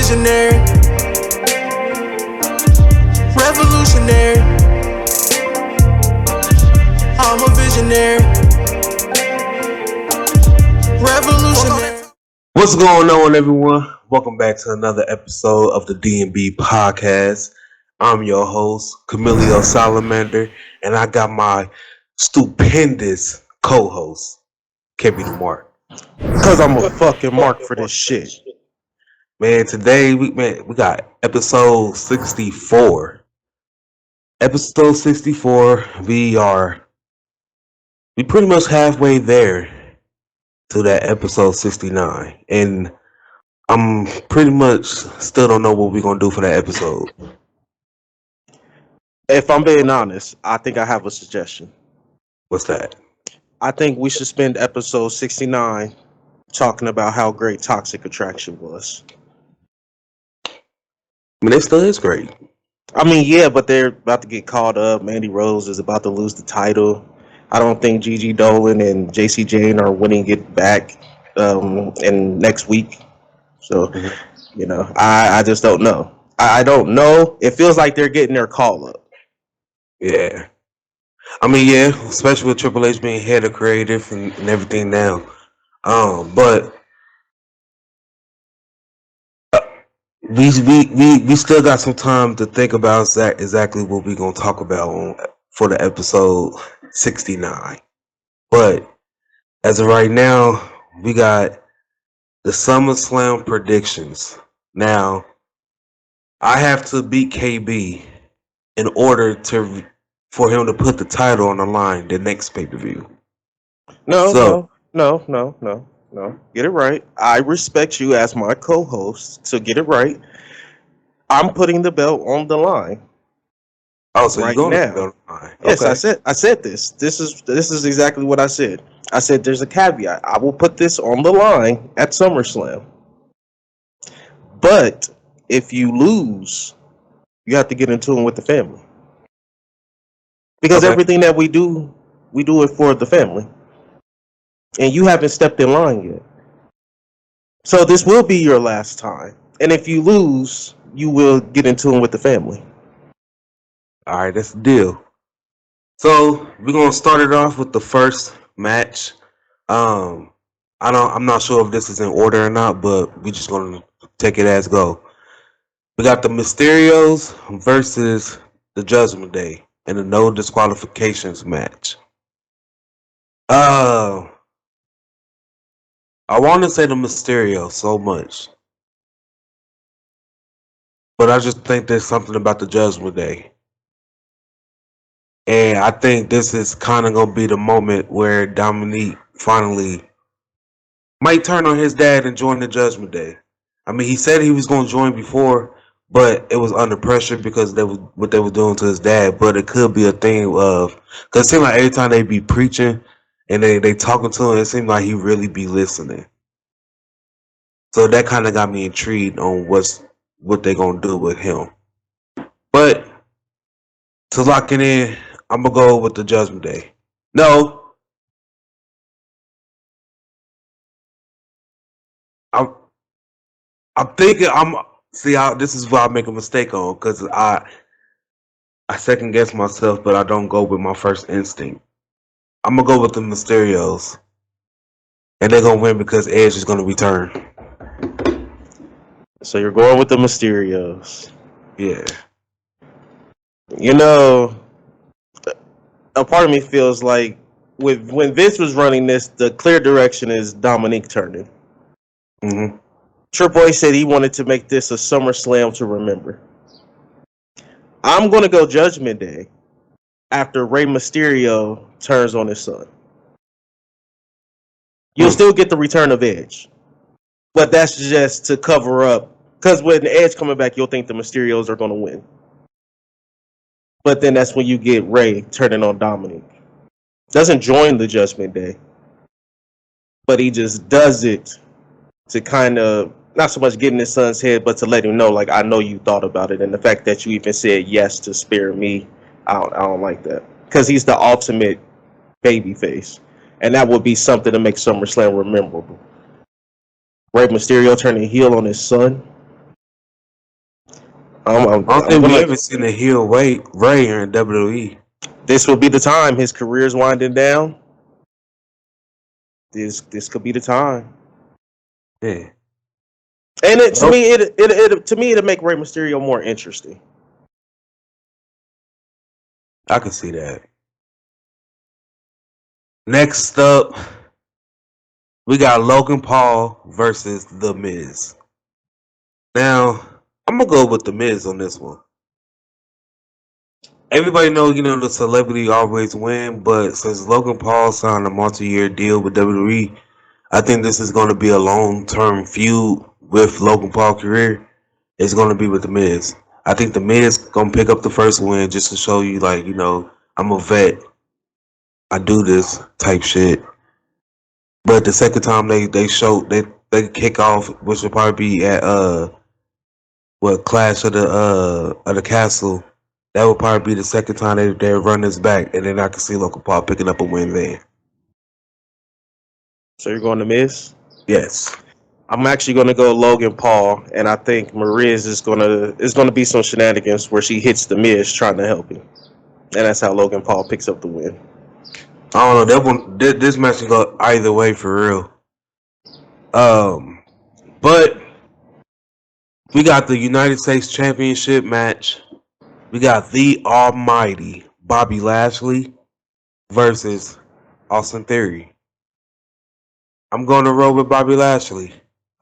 visionary, revolutionary. I'm a visionary, revolutionary. What's going on, everyone? Welcome back to another episode of the D&B podcast. I'm your host, Camilio Salamander, and I got my stupendous co-host, KB the Mark. Cause I'm a fucking mark for this shit. Man, today we got episode 64. Episode 64, we pretty much halfway there to that episode 69. And I'm pretty much still don't know what we're gonna do for that episode. If I'm being honest, I think I have a suggestion. What's that? I think we should spend episode 69 talking about how great Toxic Attraction was. I mean, it still is great. I mean, yeah, but they're about to get caught up. Mandy Rose is about to lose the title. I don't think Gigi Dolan and JC Jane are winning it back in next week. So, you know, I just don't know. I don't know. It feels like they're getting their call up. Yeah. I mean, yeah, especially with Triple H being head of creative and everything now. But we still got some time to think about exactly what we're gonna talk about for the episode 69. But as of right now, we got the SummerSlam predictions. Now, I have to beat KB in order for him to put the title on the line the next pay-per-view. No. Get it right. I respect you as my co-host, so get it right. I'm putting the belt on the line. Oh, so right you're going now. to put the belt on the line. Yes, Okay. I said this. This is exactly what I said. I said there's a caveat. I will put this on the line at SummerSlam. But if you lose, you have to get in tune with the family. Because everything that we do it for the family. And you haven't stepped in line yet. So this will be your last time. And if you lose, you will get in tune with the family. All right, that's the deal. So we're gonna start it off with the first match. I'm not sure if this is in order or not, but we're just gonna take it as go. We got the Mysterios versus the Judgment Day in a no disqualifications match. I want to say the Mysterios so much, but I just think there's something about the Judgment Day. And I think this is kind of going to be the moment where Dominique finally might turn on his dad and join the Judgment Day. I mean, he said he was going to join before, but it was under pressure because what they were doing to his dad. But it could be a thing of, because it seemed like every time they be preaching and they talking to him, it seemed like he really be listening. So that kind of got me intrigued on what they going to do with him. But to lock it in, I'm going to go with the Judgment Day. No. I'm thinking this is why I make a mistake on, because I second guess myself, but I don't go with my first instinct. I'm going to go with the Mysterios. And they're going to win because Edge is going to return. So you're going with the Mysterios. Yeah. You know, a part of me feels like when Vince was running this, the clear direction is Dominique turning. Mm-hmm. Triple H said he wanted to make this a SummerSlam to remember. I'm going to go Judgment Day after Rey Mysterio turns on his son. You'll still get the return of Edge. But that's just to cover up. Because when Edge coming back, you'll think the Mysterios are going to win. But then that's when you get Rey turning on Dominic. Doesn't join the Judgment Day. But he just does it to kind of, not so much get in his son's head, but to let him know, like, I know you thought about it. And the fact that you even said yes to spare me, I don't like that. Because he's the ultimate babyface. And that would be something to make SummerSlam memorable. Rey Mysterio turning heel on his son. I don't I'm think we gonna. ever seen a heel Ray here in WWE. This will be the time. His career's winding down. This could be the time. Yeah. And to Nope. me, it'll make Rey Mysterio more interesting. I can see that. Next up, we got Logan Paul versus The Miz. Now, I'm gonna go with The Miz on this one. Everybody know, the celebrity always win, but since Logan Paul signed a multi-year deal with WWE, I think this is going to be a long-term feud with Logan Paul's career. It's going to be with The Miz. I think The Miz going to pick up the first win just to show you, like, I'm a vet. I do this type shit. But the second time they kick off, which will probably be at Clash of the Castle. That would probably be the second time they run this back, and then I can see Logan Paul picking up a win there. So you're going to Miz? Yes. I'm actually going to go Logan Paul, and I think Mariz is gonna be some shenanigans where she hits the Miz trying to help him, and that's how Logan Paul picks up the win. I don't know. That one, this match can go either way for real. But we got the United States Championship match. We got the Almighty Bobby Lashley versus Austin Theory. I'm going to roll with Bobby Lashley.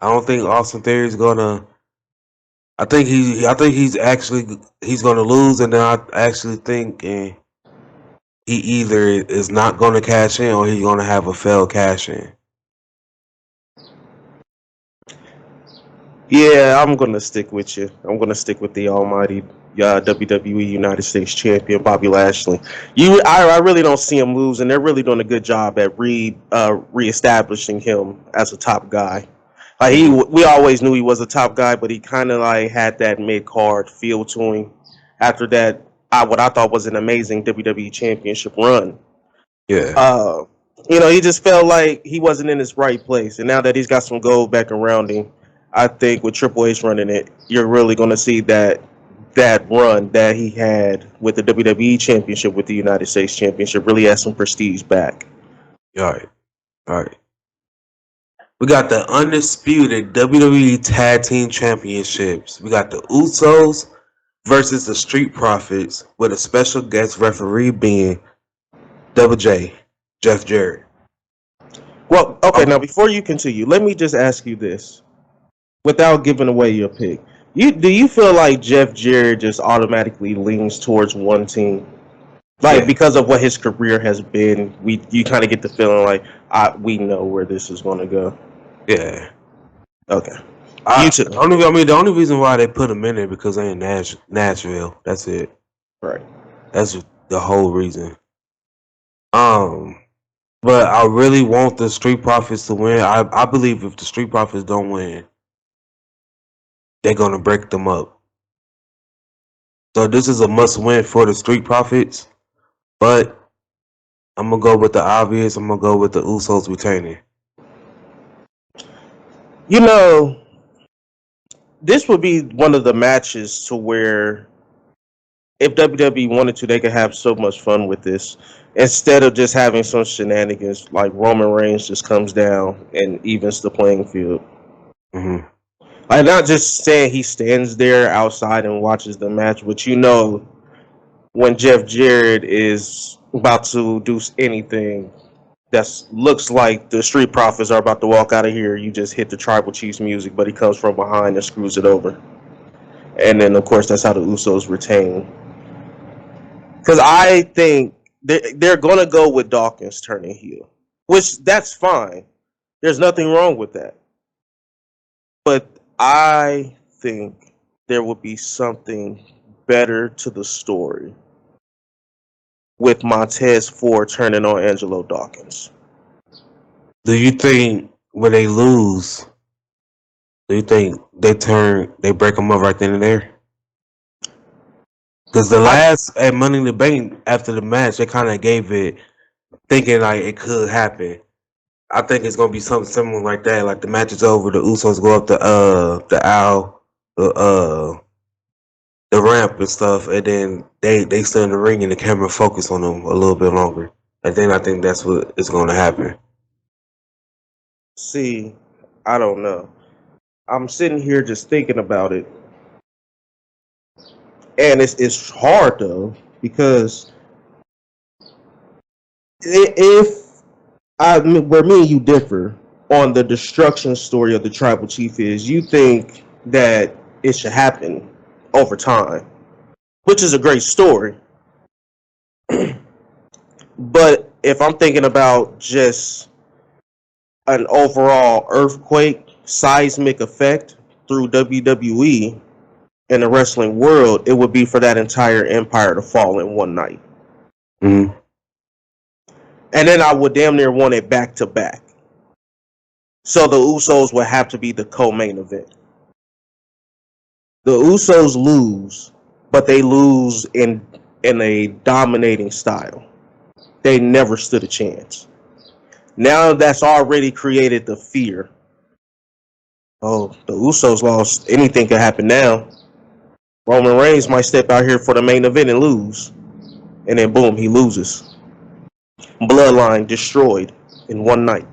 I don't think Austin Theory is gonna. I think he's gonna lose, and then I actually think he either is not going to cash in or he's going to have a failed cash in. Yeah, I'm gonna stick with you. I'm gonna stick with the almighty WWE United States Champion Bobby Lashley. I really don't see him lose, and they're really doing a good job at reestablishing him as a top guy. Like we always knew he was a top guy, but he kind of like had that mid card feel to him after that. What I thought was an amazing WWE Championship run. Yeah. Uh, he just felt like he wasn't in his right place, and now that he's got some gold back around him, I think with Triple H running it, you're really going to see that run that he had with the WWE Championship with the United States Championship really has some prestige back. All right. We got the undisputed WWE Tag Team Championships. We got the Usos versus the Street Profits, with a special guest referee being Double J, Jeff Jarrett. Well, okay, now before you continue, let me just ask you this, without giving away your pick. Do you feel like Jeff Jarrett just automatically leans towards one team? Like, because of what his career has been, you kind of get the feeling like we know where this is going to go. Yeah. Okay. The only reason why they put him in there because they in Nashville. That's it. Right. That's the whole reason. But I really want the Street Profits to win. I believe if the Street Profits don't win, they're gonna break them up. So this is a must win for the Street Profits. But I'm gonna go with the obvious. I'm gonna go with the Usos retaining. This would be one of the matches to where if WWE wanted to, they could have so much fun with this. Instead of just having some shenanigans, like Roman Reigns just comes down and evens the playing field. Mm-hmm. Like, not just saying he stands there outside and watches the match, but when Jeff Jarrett is about to do anything that looks like the Street Profits are about to walk out of here, you just hit the Tribal Chiefs music, but he comes from behind and screws it over. And then, of course, that's how the Usos retain. Because I think they're going to go with Dawkins turning heel, which that's fine. There's nothing wrong with that. But I think there would be something better to the story with Montez Ford turning on Angelo Dawkins. Do you think when they lose, do you think they break them up right then and there? Because the last at Money in the Bank after the match, they kind of gave it thinking like it could happen. I think it's gonna be something similar like that. Like the match is over, the Usos go up the aisle, the ramp and stuff, and then they stood in the ring and the camera focused on them a little bit longer. And then I think that's what is going to happen. See, I don't know. I'm sitting here just thinking about it, and it's hard though because if where me and you differ on the destruction story of the tribal chief is, you think that it should happen over time, which is a great story. But if I'm thinking about just an overall earthquake, seismic effect through WWE and the wrestling world, it would be for that entire empire to fall in one night. Mm-hmm. And then I would damn near want it back to back. So the Usos would have to be the co-main event. The Usos lose, but they lose in a dominating style. They never stood a chance. Now that's already created the fear. Oh, the Usos lost. Anything could happen now. Roman Reigns might step out here for the main event and lose. And then boom, he loses. Bloodline destroyed in one night.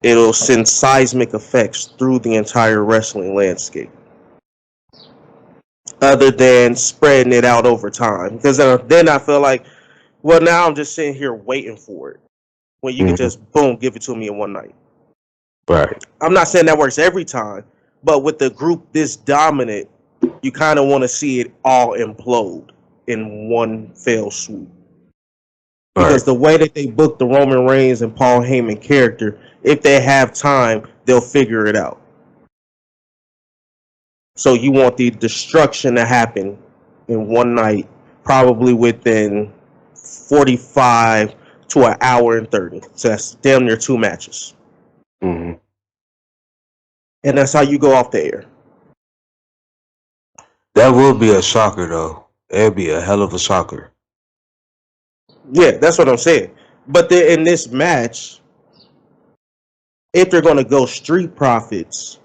It'll send seismic effects through the entire wrestling landscape. Other than spreading it out over time. Because then I feel like, well, now I'm just sitting here waiting for it. When you can just, boom, give it to me in one night. Right. I'm not saying that works every time, but with the group this dominant, you kind of want to see it all implode in one fell swoop. Because the way that they booked the Roman Reigns and Paul Heyman character, if they have time, they'll figure it out. So you want the destruction to happen in one night, probably within 45 to an hour and 30. So that's damn near 2 matches. Mm-hmm. And that's how you go off the air. That would be a shocker, though. It'd be a hell of a shocker. Yeah, that's what I'm saying. But in this match, if they're going to go Street Profits,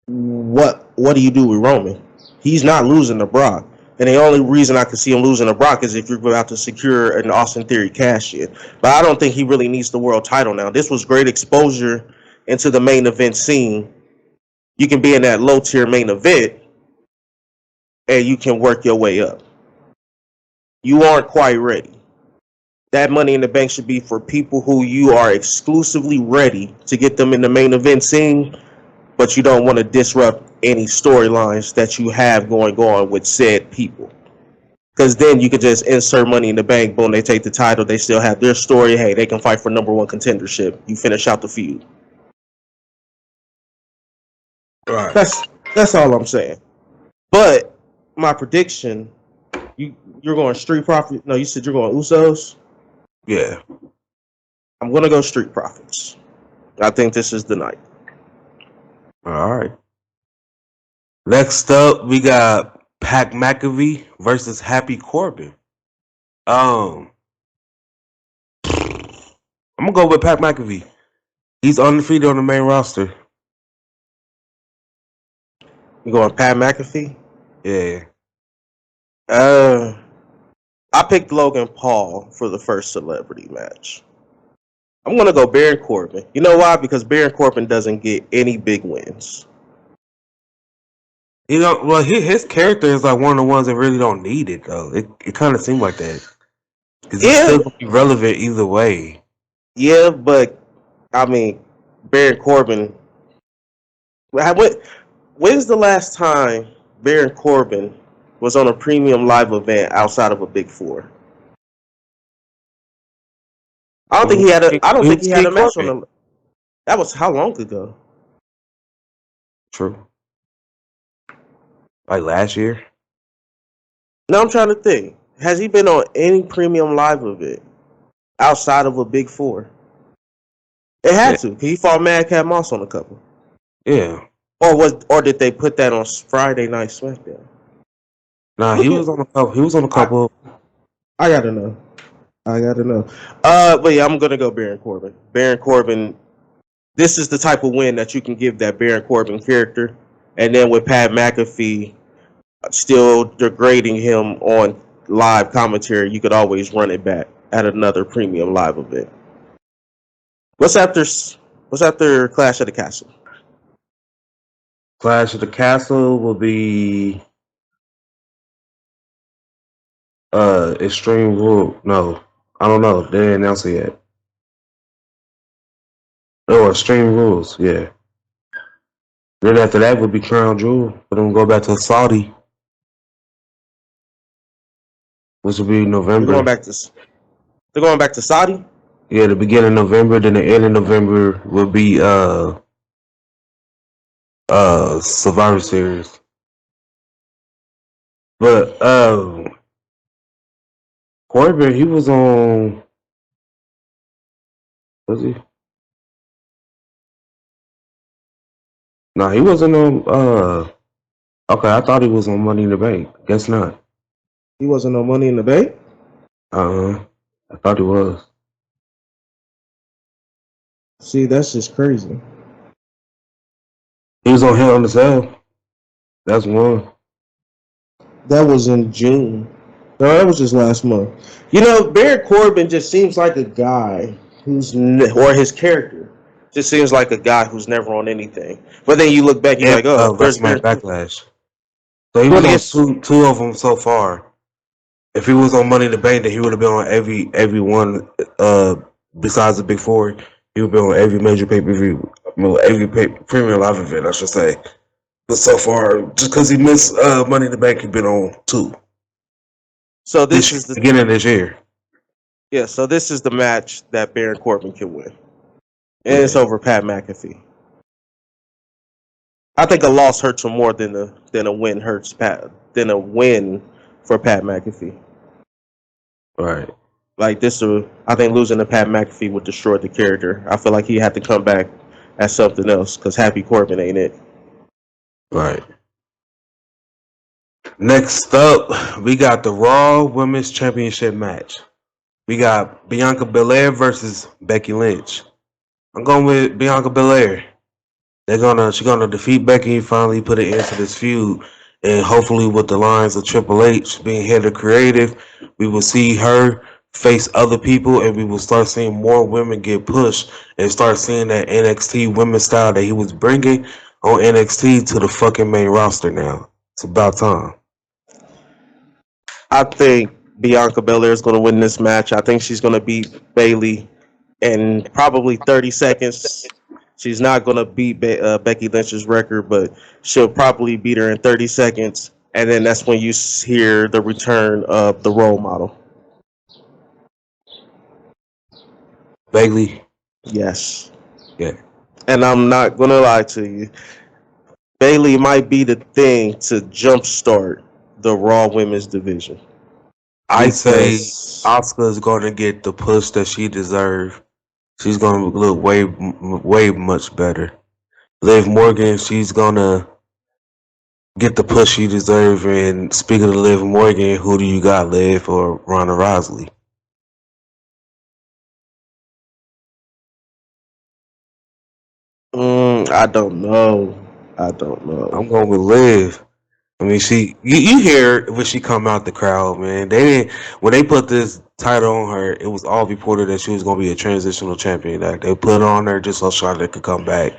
what do you do with Roman? He's not losing to Brock. And the only reason I can see him losing to Brock is if you're about to secure an Austin Theory cash in. But I don't think he really needs the world title now. This was great exposure into the main event scene. You can be in that low tier main event and you can work your way up. You aren't quite ready. That Money in the Bank should be for people who you are exclusively ready to get them in the main event scene, but you don't want to disrupt any storylines that you have going on with said people. Because then you could just insert Money in the Bank, boom, they take the title, they still have their story, hey, they can fight for number one contendership. You finish out the feud. Right. That's all I'm saying. But my prediction, you're going Street Profits. No, you said you're going Usos? Yeah. I'm going to go Street Profits. I think this is the night. All right. Next up, we got Pat McAfee versus Happy Corbin. I'm gonna go with Pat McAfee. He's undefeated on the main roster. You going Pat McAfee? Yeah. I picked Logan Paul for the first celebrity match. I'm going to go Baron Corbin. You know why? Because Baron Corbin doesn't get any big wins. You know, well, his character is like one of the ones that really don't need it, though. It kind of seemed like that. Because he's still going to be relevant either way. Yeah, but, I mean, Baron Corbin... When's the last time Baron Corbin was on a premium live event outside of a Big Four? I don't think he had a match on the... That was how long ago? True. Like last year? No, I'm trying to think. Has he been on any premium live event outside of a Big Four? It had to. He fought Madcap Moss on a couple. Yeah. Or did they put that on Friday Night SmackDown? Nah, he was on a couple. He was on a couple. I gotta know. But yeah, I'm gonna go Baron Corbin. Baron Corbin. This is the type of win that you can give that Baron Corbin character. And then with Pat McAfee still degrading him on live commentary, you could always run it back at another premium live event. What's after Clash of the Castle? Clash of the Castle will be Extreme Rule. No, I don't know. They didn't announce it yet. Oh, Extreme Rules. Yeah. Then after that would be Crown Jewel. But then we'll go back to Saudi, which will be They're November. going back to Saudi. Yeah, the beginning of November. Then the end of November will be Survivor Series. But Corbin, he was on. Was he? No, he wasn't on. Okay, I thought he was on Money in the Bank. Guess not. He wasn't on Money in the Bank. I thought he was. See, that's just crazy. He was on Hell in the Cell. That's one. That was in June. No, that was just last month. You know, Baron Corbin just seems like a guy or his character just seems like a guy who's never on anything. But then you look back, you're like, oh, there's WrestleMania Baron. Backlash. So he was on two of them so far. If he was on Money in the Bank, then he would have been on every one. Besides the Big Four, he would be on every major pay-per-view, premium live event, I should say. But so far, just because he missed Money in the Bank, he's been on two. So this is the beginning of this year. Yeah, so this is the match that Baron Corbin can win. And it's over Pat McAfee. I think a loss hurts him more than a win hurts than a win for Pat McAfee. Right. Like this, I think losing to Pat McAfee would destroy the character. I feel like he had to come back as something else because Happy Corbin ain't it. Right. Next up, we got the Raw Women's Championship match. We got Bianca Belair versus Becky Lynch. I'm going with Bianca Belair. She's gonna defeat Becky and finally put an end to this feud. And hopefully with the lines of Triple H being head of creative, we will see her face other people and we will start seeing more women get pushed and start seeing that NXT women's style that he was bringing on NXT to the fucking main roster now. It's about time. I think Bianca Belair is going to win this match. I think she's going to beat Bayley in probably 30 seconds. She's not going to beat Becky Lynch's record, but she'll probably beat her in 30 seconds. And then that's when you hear the return of the role model. Bayley? Yes. Yeah. And I'm not going to lie to you. Bayley might be the thing to jumpstart the Raw Women's division. I say Asuka is going to get the push that she deserves. She's going to look way much better. Liv Morgan, she's going to get the push she deserves. And speaking of Liv Morgan, who do you got, Liv or Ronda Rousey? I don't know. I'm going with Liv. I mean, you hear when she come out the crowd, man. When they put this title on her, it was all reported that she was going to be a transitional champion. Like they put it on her just so Charlotte could come back,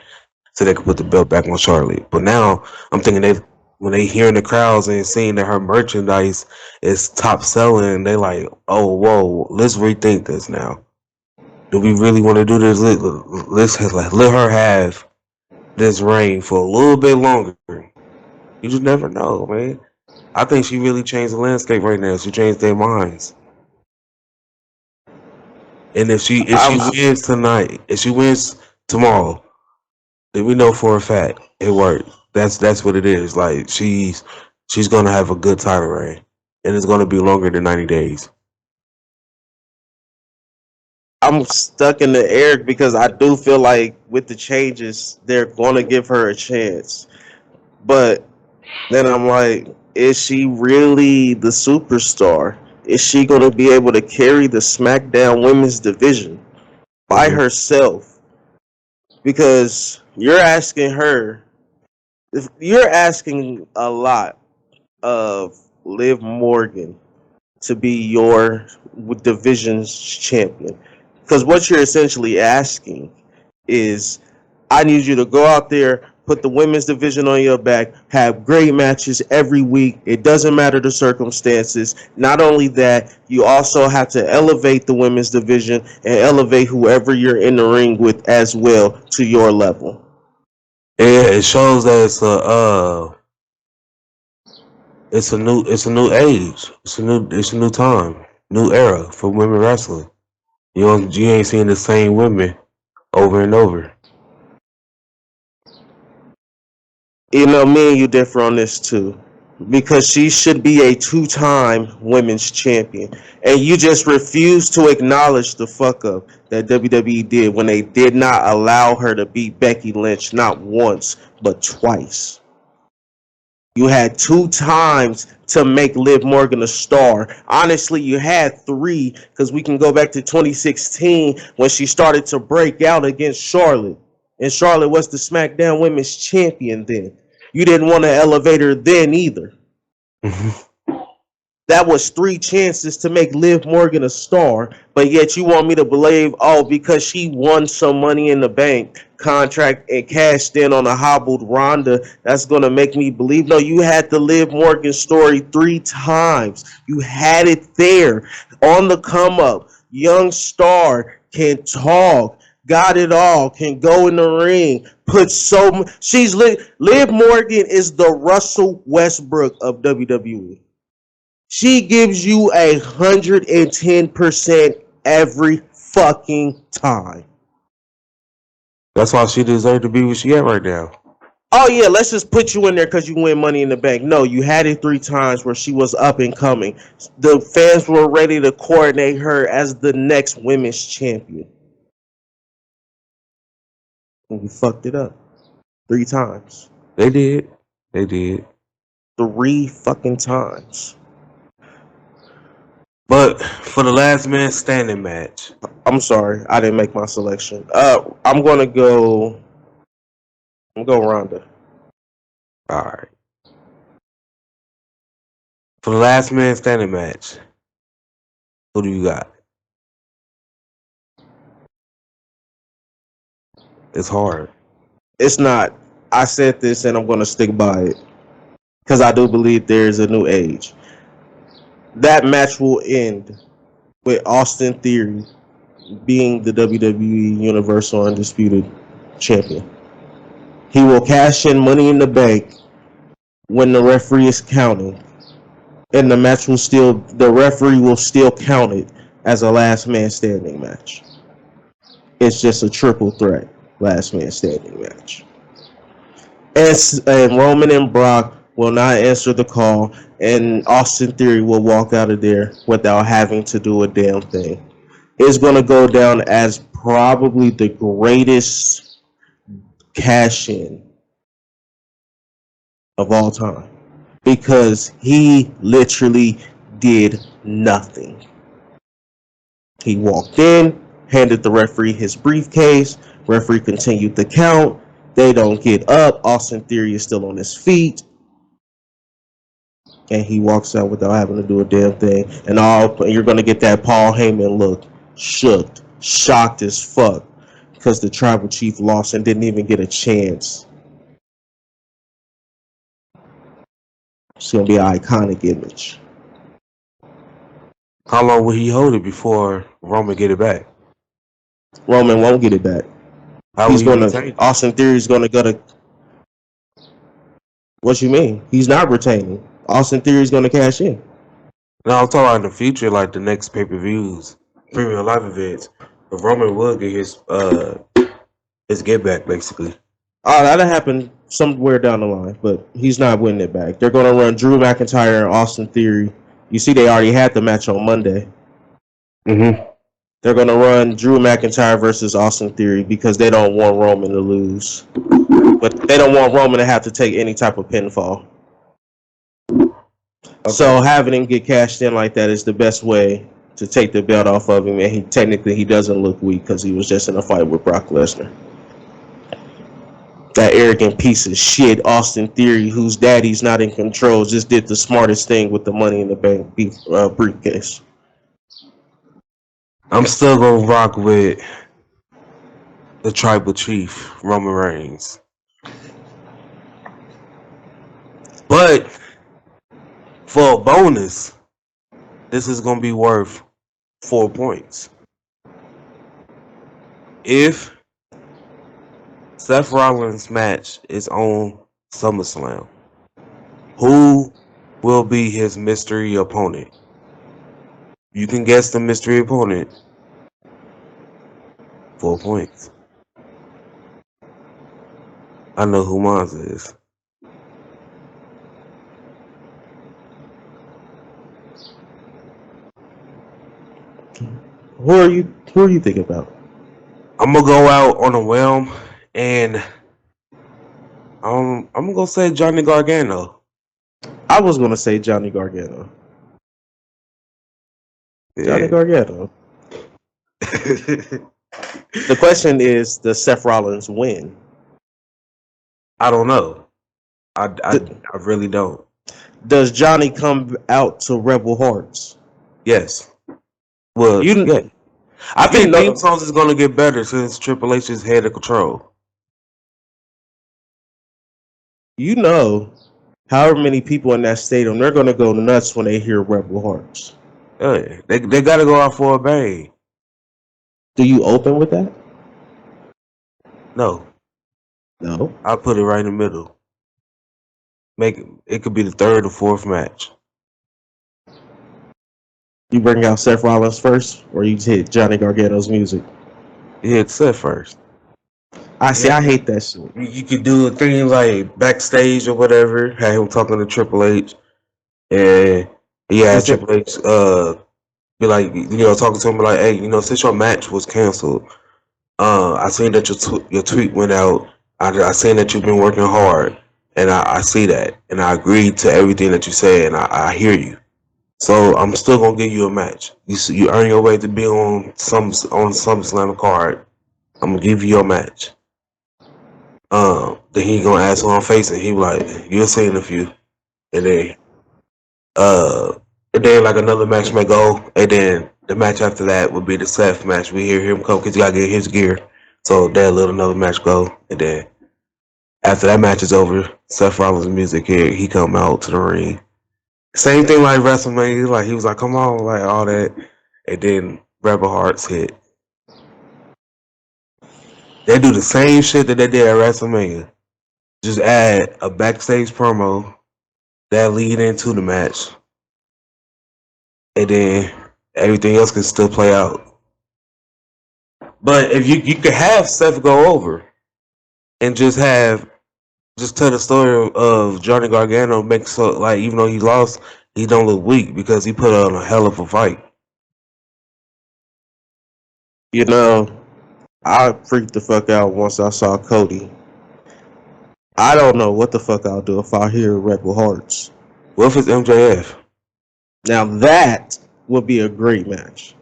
so they could put the belt back on Charlotte. But now I'm thinking when they hearing the crowds and seeing that her merchandise is top selling, they like, oh whoa, let's rethink this now. Do we really want to do this? Let's let her have this reign for a little bit longer. You just never know, man. I think she really changed the landscape right now. She changed their minds. And if she wins tonight, if she wins tomorrow, then we know for a fact it worked. That's what it is. Like she's gonna have a good title reign, and it's gonna be longer than 90 days. I'm stuck in the air because I do feel like with the changes, they're going to give her a chance. But then I'm like, is she really the superstar? Is she going to be able to carry the SmackDown women's division by herself? Because you're asking her If you're asking a lot of Liv Morgan to be your division's champion, because what you're essentially asking is, I need you to go out there, put the women's division on your back, have great matches every week. It doesn't matter the circumstances. Not only that, you also have to elevate the women's division and elevate whoever you're in the ring with as well to your level. Yeah, it shows that it's a new age. It's a new time, new era for women wrestling. You ain't seeing the same women over and over. You know, me and you differ on this too. Because she should be a two-time women's champion. And you just refuse to acknowledge the fuck up that WWE did when they did not allow her to beat Becky Lynch not once, but twice. You had 2 times to make Liv Morgan a star. Honestly, you had 3, because we can go back to 2016 when she started to break out against Charlotte. And Charlotte was the SmackDown Women's Champion then. You didn't want to elevate her then either. That was 3 chances to make Liv Morgan a star, but yet you want me to believe, oh, because she won some Money in the Bank contract and cashed in on a hobbled Ronda, that's going to make me believe. No, you had the Liv Morgan story 3 times. You had it there on the come up. Young star, can talk, got it all, can go in the ring, Liv Morgan is the Russell Westbrook of WWE. She gives you 110% every fucking time. That's why she deserved to be where she at right now. Oh yeah, let's just put you in there because you win Money in the Bank. No, you had it 3 times where she was up and coming. The fans were ready to coordinate her as the next women's champion. And you fucked it up 3 times. They did. 3 fucking times. But for the last man standing match, I'm sorry, I didn't make my selection. I'm gonna go Ronda. all right. For the last man standing match, who do you got? It's hard. It's not. I said this and I'm gonna stick by it because I do believe there is a new age. That match will end with Austin Theory being the WWE Universal Undisputed Champion. He will cash in Money in the Bank when the referee is counting, and the referee will still count it as a last man standing match. It's just a triple threat last man standing match. And Roman and Brock will not answer the call, and Austin Theory will walk out of there without having to do a damn thing. It's going to go down as probably the greatest cash-in of all time because he literally did nothing. He walked in, handed the referee his briefcase, referee continued the count. They don't get up. Austin Theory is still on his feet. And he walks out without having to do a damn thing. And you're going to get that Paul Heyman look. Shocked as fuck. Because the tribal chief lost and didn't even get a chance. It's going to be an iconic image. How long will he hold it before Roman get it back? Roman won't get it back. Austin Theory's going to go to... What you mean? He's not retaining. Austin Theory's going to cash in. No, I'm talking about in the future, like the next pay-per-views, premium live events. But Roman will get his get back, basically. Oh, that'll happen somewhere down the line, but he's not winning it back. They're going to run Drew McIntyre and Austin Theory. You see, they already had the match on Monday. Mm-hmm. They're going to run Drew McIntyre versus Austin Theory because they don't want Roman to lose. But they don't want Roman to have to take any type of pinfall. Okay. So having him get cashed in like that is the best way to take the belt off of him. And he doesn't look weak because he was just in a fight with Brock Lesnar. That arrogant piece of shit, Austin Theory, whose daddy's not in control, just did the smartest thing with the Money in the Bank briefcase. I'm still gonna rock with the tribal chief, Roman Reigns. But for a bonus, this is gonna be worth 4 points. If Seth Rollins' match is on SummerSlam, who will be his mystery opponent? You can guess the mystery opponent. 4 points. I know who mine is. Who are you thinking about? I'm gonna go out on a whim, and I'm gonna say Johnny Gargano. I was gonna say Johnny Gargano. Johnny Yeah. Gargano. The question is, does Seth Rollins win? I don't know. I really don't. Does Johnny come out to Rebel Hearts? Yes. Well, You yeah. I you think know, theme songs is gonna get better since Triple H is head of control. you know, however many people in that stadium, they're gonna go nuts when they hear Rebel Hearts. Yeah, they gotta go out for a bang. Do you open with that? No, No. I'll put it right in the middle. It could be the third or fourth match. You bring out Seth Rollins first, or you hit Johnny Gargano's music? You hit Seth first. I see. Yeah. I hate that shit. You could do a thing like backstage or whatever. Have him talking to Triple H, and Instead, Triple H be like, talking to him like, hey, since your match was canceled, I seen that your tweet went out. I seen that you've been working hard, and I see that, and I agree to everything that you say, and I hear you. So I'm still gonna give you a match. You earn your way to be on SummerSlam card. I'm gonna give you your match. Then he gonna ask who I'm facing. He be like, you'll see in a few, and then uh, like another match may go, and then the match after that would be the Seth match. We hear him come because he gotta get his gear. So they'll let another match go, and then after that match is over, Seth Rollins' music here, he come out to the ring. Same thing like WrestleMania, like he was like, come on, like all that, and then Rebel Hearts hit. They do the same shit that they did at WrestleMania. Just add a backstage promo that lead into the match, and then everything else can still play out. But if you could have Seth go over and just tell the story of Johnny Gargano, make so like even though he lost, he don't look weak because he put on a hell of a fight. you know, I freaked the fuck out once I saw Cody. I don't know what the fuck I'll do if I hear Rebel Hearts. What if it's MJF? Now that would be a great match.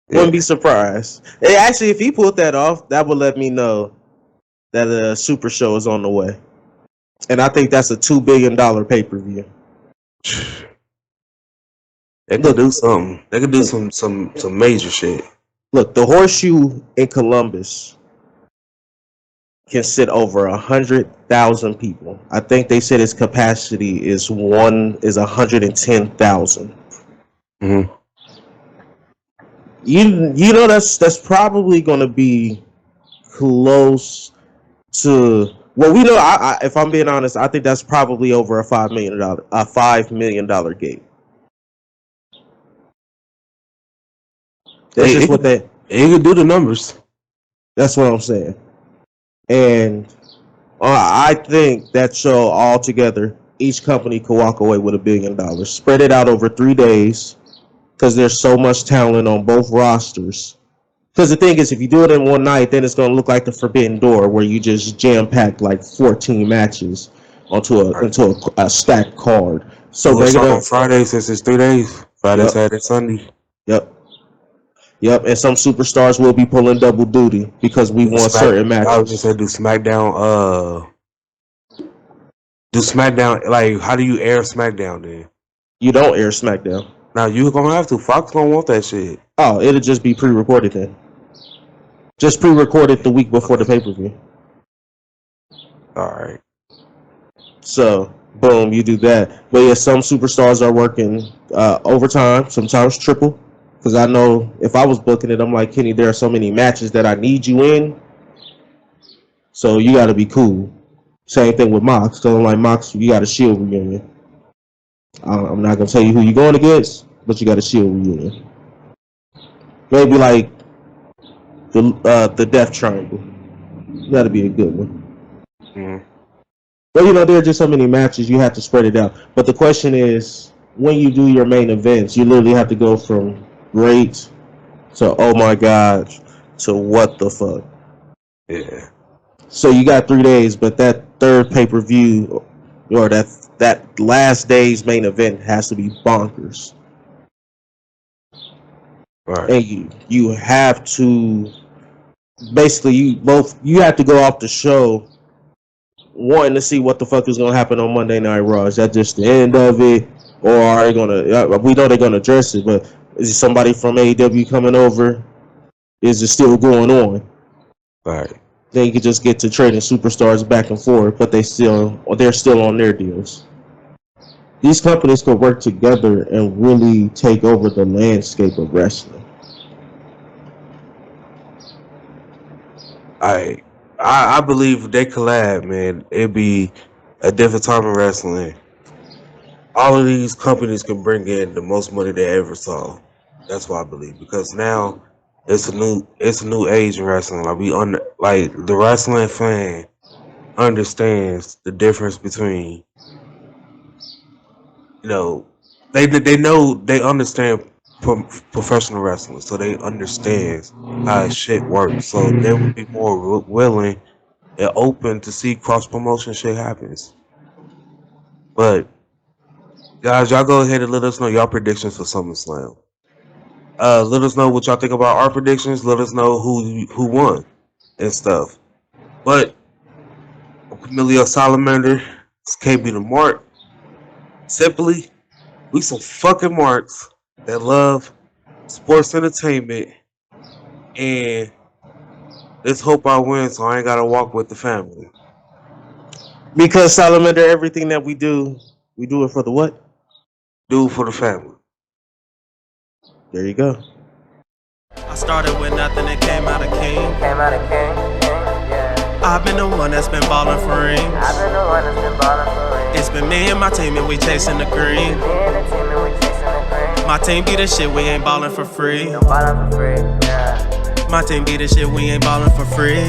Yeah. Wouldn't be surprised. Hey, actually, if he pulled that off, that would let me know that a Super Show is on the way. And I think that's a $2 billion pay-per-view. They could do something. They could do some major shit. Look, the Horseshoe in Columbus can sit over 100,000 people. I think they said its capacity is 110,000. Mm-hmm. You know that's probably going to be close to. Well, we know. If I'm being honest, I think that's probably over a $5 million gate. That's just what they. He could do the numbers. That's what I'm saying. And I think that show altogether, each company could walk away with $1 billion. Spread it out over 3 days, because there's so much talent on both rosters. Because the thing is, if you do it in one night, then it's going to look like the Forbidden Door, where you just jam pack like 14 matches into a stacked card. So we'll break it start on up. Friday since it's 3 days. Friday, Yep. Saturday, Sunday. Yep. Yep, and some superstars will be pulling double duty because we won certain I was just matches. saying, do SmackDown, like, how do you air SmackDown then? You don't air SmackDown. Now, you gonna have to. Fox gonna want that shit. Oh, it'll just be pre-recorded then. Just pre-recorded the week before the pay-per-view. Alright. So, boom, you do that. But yeah, some superstars are working overtime, sometimes triple. Because I know if I was booking it, I'm like, Kenny, there are so many matches that I need you in. So you got to be cool. Same thing with Mox. So I'm like, Mox, you got a Shield reunion. I'm not going to tell you who you're going against, but you got a Shield reunion. Maybe like the Death Triangle. That'll be a good one. Mm. But you know, there are just so many matches, you have to spread it out. But the question is, when you do your main events, you literally have to go from great to oh my god to what the fuck. Yeah. So you got 3 days, but that third pay-per-view or that last day's main event has to be bonkers. Right. And you have to basically you have to go off the show wanting to see what the fuck is gonna happen on Monday Night Raw. Is that just the end of it, or are they gonna? We know they're gonna address it, but is it somebody from AEW coming over? Is it still going on? Right. Then you can just get to trading superstars back and forth, but they're still on their deals. These companies could work together and really take over the landscape of wrestling. I believe if they collab, man, it'd be a different time of wrestling. All of these companies can bring in the most money they ever saw. That's what I believe, because now it's a new age in wrestling. Like the wrestling fan understands the difference between, you know, they understand professional wrestling, so they understand how shit works. So they would be more willing and open to see cross promotion shit happens. But guys, y'all go ahead and let us know y'all predictions for SummerSlam. Let us know what y'all think about our predictions. Let us know who won and stuff. But I'm Camilio Salamander. It's KB the Mark. Simply, we some fucking marks that love sports entertainment, and let's hope I win so I ain't gotta walk with the family. Because Salamander, everything that we do it for the what? Do it for the family. There you go. I started with nothing and came out a king. I've been the one that's been ballin' for rings. It's been me and my team and we chasing the green. My team be the shit, we ain't ballin' for free. My team be the shit, we ain't ballin' for free.